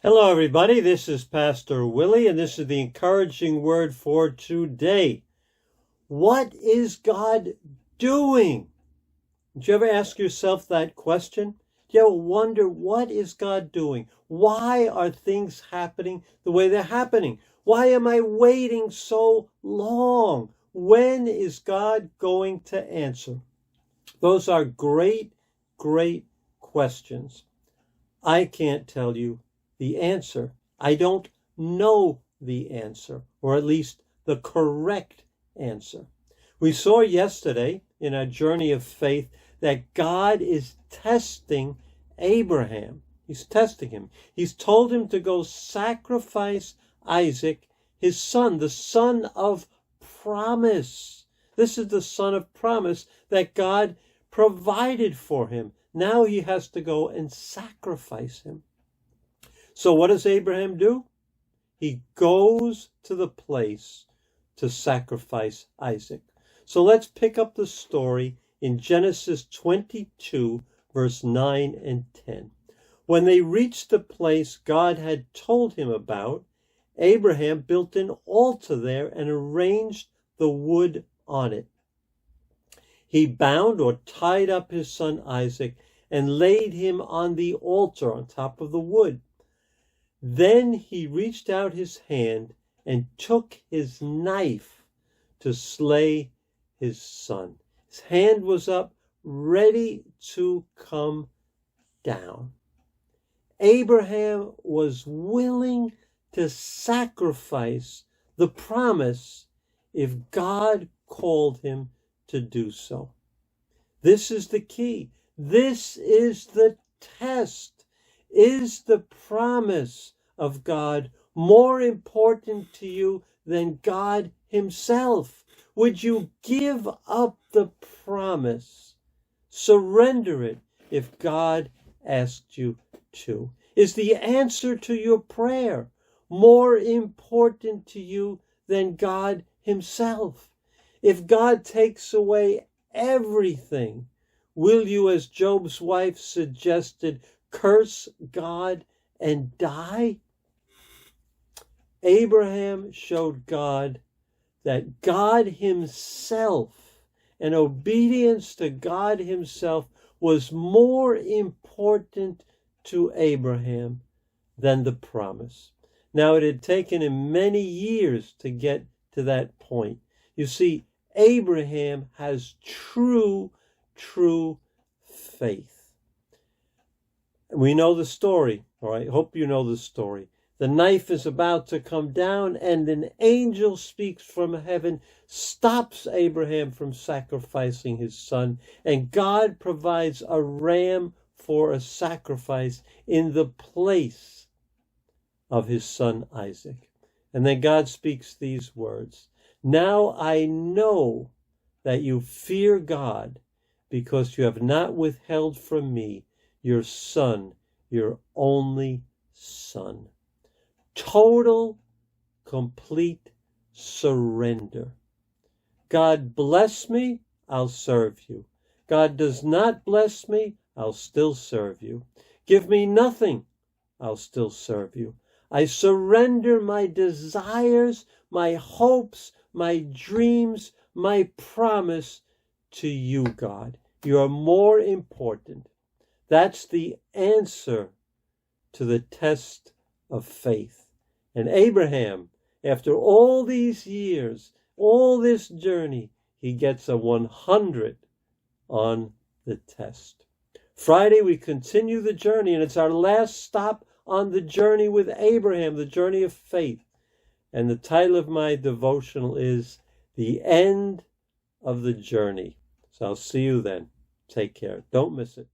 Hello, everybody. This is Pastor Willie, and this is the encouraging word for today. What is God doing? Did you ever ask yourself that question? Do you ever wonder, what is God doing? Why are things happening the way they're happening? Why am I waiting so long? When is God going to answer? Those are great, great questions. I can't tell you the answer. I don't know the answer, or at least the correct answer. We saw yesterday in our journey of faith that God is testing Abraham. He's testing him. He's told him to go sacrifice Isaac, his son, the son of promise. This is the son of promise that God provided for him. Now he has to go and sacrifice him. So what does Abraham do? He goes to the place to sacrifice Isaac. So let's pick up the story in Genesis 22, verse 9 and 10. When they reached the place God had told him about, Abraham built an altar there and arranged the wood on it. He bound or tied up his son Isaac and laid him on the altar on top of the wood. Then he reached out his hand and took his knife to slay his son. His hand was up, ready to come down. Abraham was willing to sacrifice the promise if God called him to do so. This is the key. This is the test. Is the promise of God more important to you than God himself? Would you give up the promise? Surrender it if God asked you to. Is the answer to your prayer more important to you than God himself? If God takes away everything, will you, as Job's wife suggested, curse God and die? Abraham showed God that God himself and obedience to God himself was more important to Abraham than the promise. Now, it had taken him many years to get to that point. You see, Abraham has true faith. We know the story, all right? Hope you know the story. The knife is about to come down, and an angel speaks from heaven, stops Abraham from sacrificing his son, and God provides a ram for a sacrifice in the place of his son Isaac. And then God speaks these words, "Now I know that you fear God, because you have not withheld from me your son, your only son." Total, complete surrender. God bless me, I'll serve you. God does not bless me, I'll still serve you. Give me nothing, I'll still serve you. I surrender my desires, my hopes, my dreams, my promise to you, God. You are more important. That's the answer to the test of faith. And Abraham, after all these years, all this journey, he gets a 100 on the test. Friday, we continue the journey, and it's our last stop on the journey with Abraham, the journey of faith. And the title of my devotional is The End of the Journey. So I'll see you then. Take care. Don't miss it.